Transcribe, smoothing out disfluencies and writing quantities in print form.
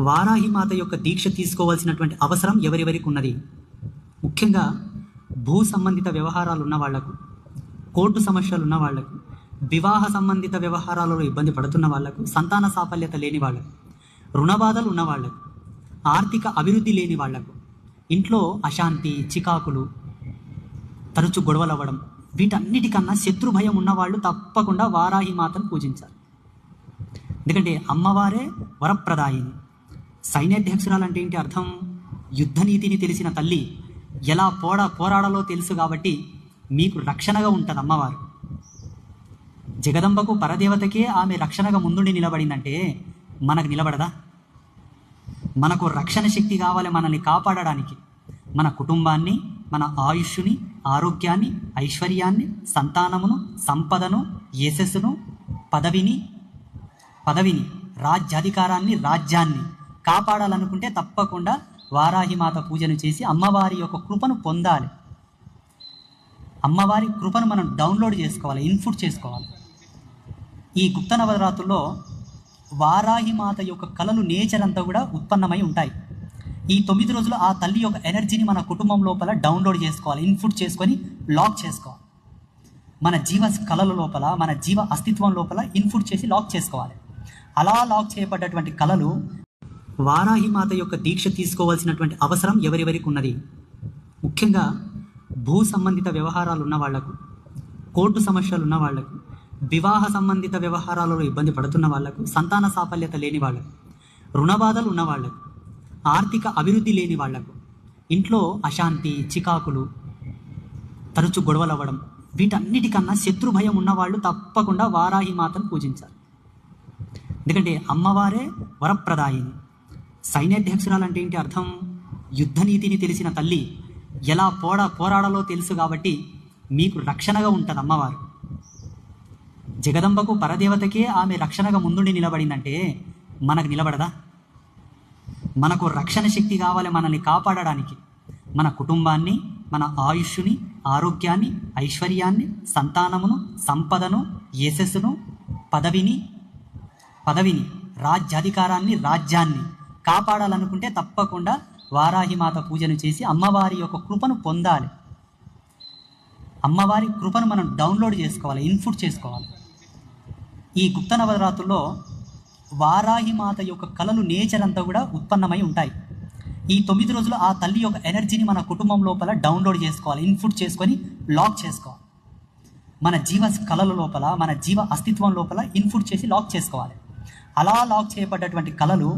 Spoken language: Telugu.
వారాహి మాత యొక్క దీక్ష తీసుకోవాల్సినటువంటి అవసరం ఎవరెవరికి ఉన్నది? ముఖ్యంగా భూ సంబంధిత వ్యవహారాలు ఉన్న వాళ్లకు, కోర్టు సమస్యలు ఉన్న వాళ్లకు, వివాహ సంబంధిత వ్యవహారాలలో ఇబ్బంది పడుతున్న వాళ్లకు, సంతాన సాఫల్యత లేని వాళ్లకు, రుణబాధలు ఉన్న వాళ్లకు, ఆర్థిక అభివృద్ధి లేని వాళ్లకు, ఇంట్లో అశాంతి, చికాకులు, తరచు గొడవలు అవ్వడం, వీటన్నిటికన్నా శత్రు భయం ఉన్నవాళ్ళు తప్పకుండా వారాహి మాతను పూజించాలి. ఎందుకంటే అమ్మవారే వరప్రదాయిని. సైన్యాధ్యక్షురాలు అంటే ఏంటి అర్థం? యుద్ధ నీతిని తెలిసిన తల్లి, ఎలా పోరాడాలో తెలుసు కాబట్టి మీకు రక్షణగా ఉంటుంది అమ్మవారు. జగదంబకు పరదేవతకే ఆమె రక్షణగా ముందుండి నిలబడిందంటే మనకు నిలబడదా? మనకు రక్షణ శక్తి కావాలి మనల్ని కాపాడడానికి. మన కుటుంబాన్ని, మన ఆయుష్ని, ఆరోగ్యాన్ని, ఐశ్వర్యాన్ని, సంతానమును, సంపదను, యశస్సును, పదవిని, రాజ్యాధికారాన్ని, రాజ్యాన్ని కాపాడాలనుకుంటే తప్పకుండా వారాహిమాత పూజను చేసి అమ్మవారి యొక్క కృపను పొందాలి. అమ్మవారి కృపను మనం డౌన్లోడ్ చేసుకోవాలి, ఇన్పుట్ చేసుకోవాలి. ఈ గుప్త నవరాత్రుల్లో వారాహిమాత యొక్క కళలు, నేచర్ అంతా కూడా ఉత్పన్నమై ఉంటాయి. ఈ 9 రోజులు ఆ తల్లి యొక్క ఎనర్జీని మన కుటుంబం లోపల డౌన్లోడ్ చేసుకోవాలి, ఇన్పుట్ చేసుకొని లాక్ చేసుకోవాలి. మన జీవ కళల లోపల, మన జీవ అస్తిత్వం లోపల ఇన్పుట్ చేసి లాక్ చేసుకోవాలి. అలా లాక్ చేయబడ్డటువంటి కళలు. వారాహిమాత యొక్క దీక్ష తీసుకోవాల్సినటువంటి అవసరం ఎవరెవరికి ఉన్నది? ముఖ్యంగా భూ సంబంధిత వ్యవహారాలు ఉన్న వాళ్లకు, కోర్టు సమస్యలు ఉన్న వాళ్లకు, వివాహ సంబంధిత వ్యవహారాలలో ఇబ్బంది పడుతున్న వాళ్లకు, సంతాన సాఫల్యత లేని వాళ్లకు, రుణబాధలు ఉన్న వాళ్లకు, ఆర్థిక అభివృద్ధి లేని వాళ్లకు, ఇంట్లో అశాంతి, చికాకులు, తరచు గొడవలు అవ్వడం, వీటన్నిటికన్నా శత్రు భయం ఉన్నవాళ్ళు తప్పకుండా వారాహి మాతను పూజించాలి. ఎందుకంటే అమ్మవారే వరప్రదాయిని. సైన్యాధ్యక్షురాలు అంటే ఏంటి అర్థం? యుద్ధ నీతిని తెలిసిన తల్లి, ఎలా పోరాడాలో తెలుసు కాబట్టి మీకు రక్షణగా ఉంటుంది అమ్మవారు. జగదంబకు పరదేవతకే ఆమె రక్షణగా ముందుండి నిలబడిందంటే మనకు నిలబడదా? మనకు రక్షణ శక్తి కావాలి మనల్ని కాపాడడానికి. మన కుటుంబాన్ని, మన ఆయుష్ని, ఆరోగ్యాన్ని, ఐశ్వర్యాన్ని, సంతానమును, సంపదను, యశస్సును, పదవిని, రాజ్యాధికారాన్ని, రాజ్యాన్ని కాపాడాలనుకుంటే తప్పకుండా వారాహిమాత పూజను చేసి అమ్మవారి యొక్క కృపను పొందాలి. అమ్మవారి కృపను మనం డౌన్లోడ్ చేసుకోవాలి, ఇన్పుట్ చేసుకోవాలి. ఈ గుప్త నవరాత్రుల్లో వారాహిమాత యొక్క కళలు, నేచర్ అంతా కూడా ఉత్పన్నమై ఉంటాయి. ఈ 9 రోజులు ఆ తల్లి యొక్క ఎనర్జీని మన కుటుంబం లోపల డౌన్లోడ్ చేసుకోవాలి, ఇన్పుట్ చేసుకొని లాక్ చేసుకోవాలి. మన జీవ కళల లోపల, మన జీవ అస్తిత్వం లోపల ఇన్పుట్ చేసి లాక్ చేసుకోవాలి. అలా లాక్ చేయబడ్డటువంటి కళలు